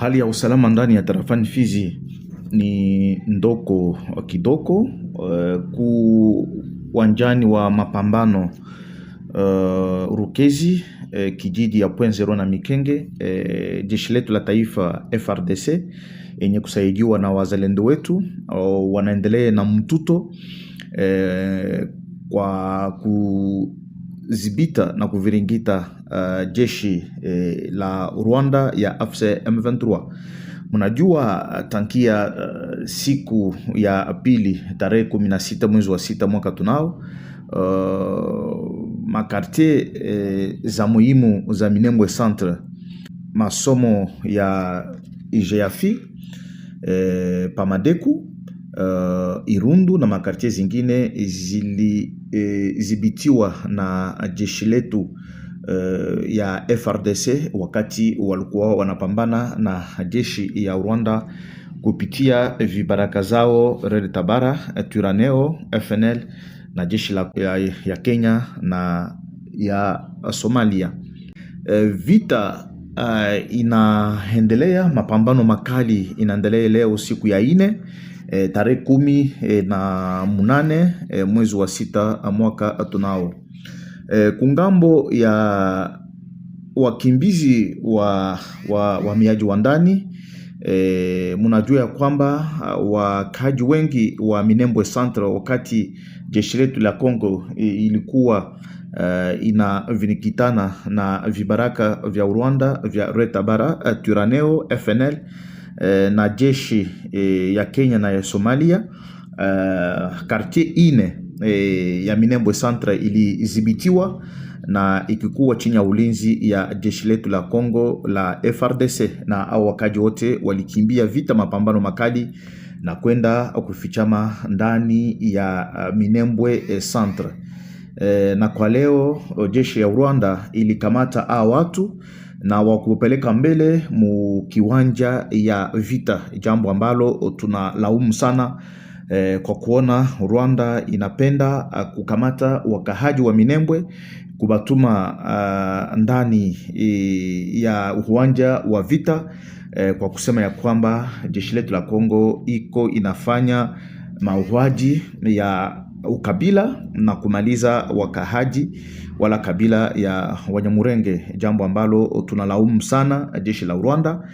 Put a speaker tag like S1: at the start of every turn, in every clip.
S1: Hali ya usalama ndani ya tarafani Fizi ni ndoko kidoko uwanjani wa mapambano Rukezi, kijiji ya Point Zero na Mikenge. Jeshi letu la taifa FRDC yenye kusaidiwa na wazalendo wetu wanaendelea na mtuto kwa kuzibita na kuviringita jeshi la Rwanda ya AFC M23. Mnajua tankia siku ya pili tarehe 16 mwezi wa 6 mwaka tunao makartie za muhimu za Minembwe Centre, masomo ya IGAFI, Pamadeku, Irundu na makartie zingine zilizibitiwa na jeshi letu ya FRDC wakati walikuwa wanapambana na jeshi ya Rwanda kupitia vibaraka zao Red Tabara, Turaneo, FNL na jeshi ya Kenya na ya Somalia. Vita inaendelea, mapambano makali inaendelea leo siku ya 4 tarehe 18 mwezi wa 6 mwaka tunao. Kungambo ya wakimbizi wa miaji wa ndani, munajua ya kwamba wakaji wengi wa Minembwe Centre wakati jeshi letu la Kongo ilikuwa inavinikitana na vibaraka vya Rwanda vya Red Tabara, Turaneo, FNL na jeshi ya Kenya na ya Somalia, quartier ine ya Minembwe Centre ilizibitiwa na ikikuwa chini ya ulinzi ya jeshi letu la Kongo la FRDC, na au wakaji wote walikimbia vita mapambano makali na kwenda kufichama ndani ya Minembwe Centre. Na kwa leo jeshi ya Rwanda ilikamata watu na wakupeleka mbele mu kiwanja ya vita, jambo ambalo tunalaumu sana kwa kuona Rwanda inapenda kukamata wakahaji wa Minembwe kubatuma ndani ya uwanja wa vita, kwa kusema ya kwamba jeshi letu la Kongo iko inafanya mauaji ya ukabila na kumaliza wakahaji wala kabila ya Wanyamurenge, jambo ambalo tunalaumu sana jeshi la Rwanda.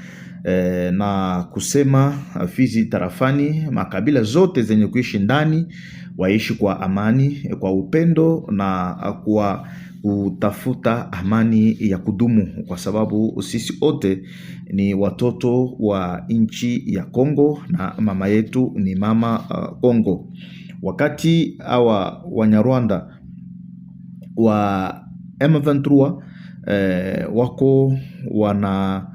S1: Na kusema Fizi tarafani makabila zote zenye kuishi ndani waishi kwa amani, kwa upendo na kwa kutafuta amani ya kudumu, kwa sababu sisi wote ni watoto wa nchi ya Kongo na mama yetu ni mama Kongo. Wakati hawa Wanyarwanda wa M23 wako wana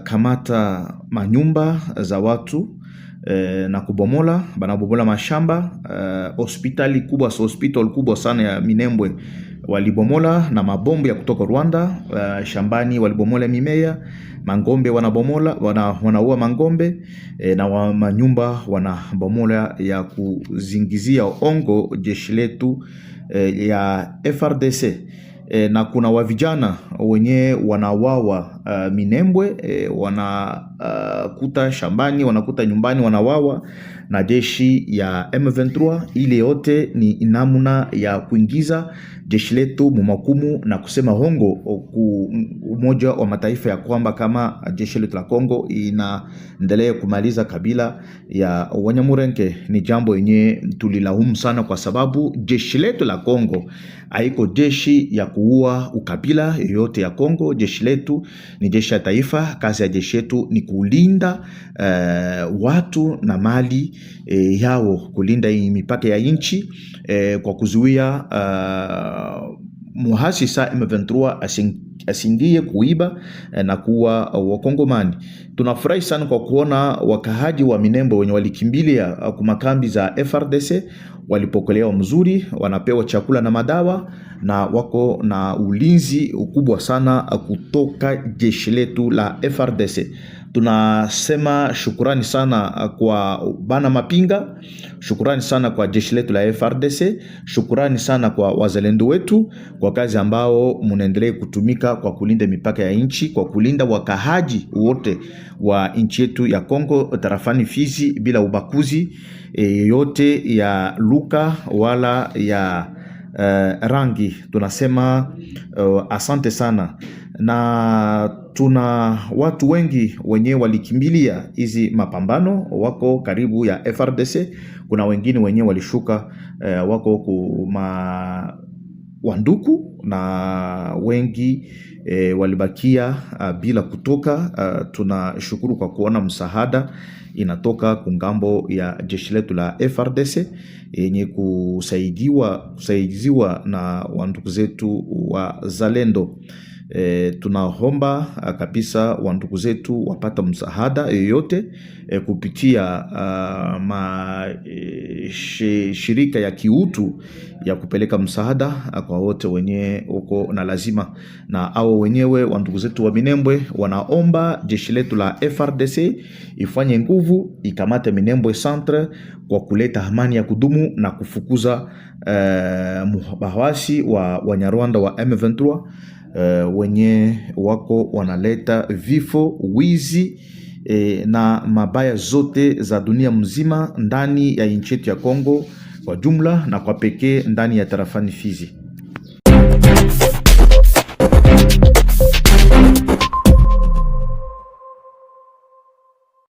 S1: kamata manyumba za watu na kubomola, banabomola mashamba, hospitali kubwa sana ya Minembwe walibomola na mabombe ya kutoka Rwanda. Shambani walibomola mimea, mangombe wanaua mangombe, na manyumba wanabomola ya kuzingizia ongo jeshi letu ya FRDC. Na kuna wavijana wenye wanawawa Minembwe, wanakuta shambani, wanakuta nyumbani, wanawawa na jeshi ya M23. Ile yote ni namna ya kuingiza jeshi letu mumakumu na kusema hongo ku Umoja wa Mataifa ya kwamba kama jeshi letu la Kongo inaendelea kumaliza kabila ya Wanyamurenge. Ni jambo yenye tulilaumu sana, kwa sababu jeshi letu la Kongo haiko jeshi ya kuua ukabila yoyote ya Kongo. Jeshi letu ni jeshi ya taifa. Kazi ya jeshi letu ni kulinda watu na mali yao, kulinda mipaka ya nchi, kwa kuzuia muhasi sa M23 asingie kuiba na kuwa wakongomani. Tunafurahi sana kwa kuona wakahaji wa Minembwe wenye walikimbilia kumakambi za FRDC walipokelewa mzuri, wanapewa chakula na madawa na wako na ulinzi ukubwa sana kutoka jeshi letu la FRDC. Tunasema shukurani sana kwa Bana Mapinga, shukurani sana kwa jeshi letu la FRDC, shukurani sana kwa wazalendo wetu kwa kazi ambao mnaendelea kutumika kwa kulinda mipaka ya nchi, kwa kulinda wakahaji wote wa nchi yetu ya Kongo tarafani Fizi bila ubakuzi yote ya luka wala ya rangi. Tunasema asante sana, na tuna watu wengi wenye walikimbilia hizi mapambano wako karibu ya FRDC. Kuna wengine wenye walishuka wako kuma wanduku, na wengi walibakia bila kutoka. Tunashukuru kwa kuona msaada inatoka kungambo ya jeshi letu la FRDC yenye kusaidiwa na wandugu zetu wa Zalendo. Tunaomba kabisa wandugu zetu wapata msaada yoyote kupitia shirika ya kiutu ya kupeleka msaada kwa wote wenye uko na lazima. Na au wenyewe wandugu zetu wa Minembwe wanaomba jeshi letu la FRDC ifanye nguvu ikamate Minembwe centre kwa kuleta amani ya kudumu na kufukuza bahawasi wa Wanyarwanda wa M23 wenye wako wanaleta vifo, wizi na mabaya zote za dunia mzima ndani ya nchi yetu ya Kongo kwa jumla na kwa pekee ndani ya tarafani Fizi.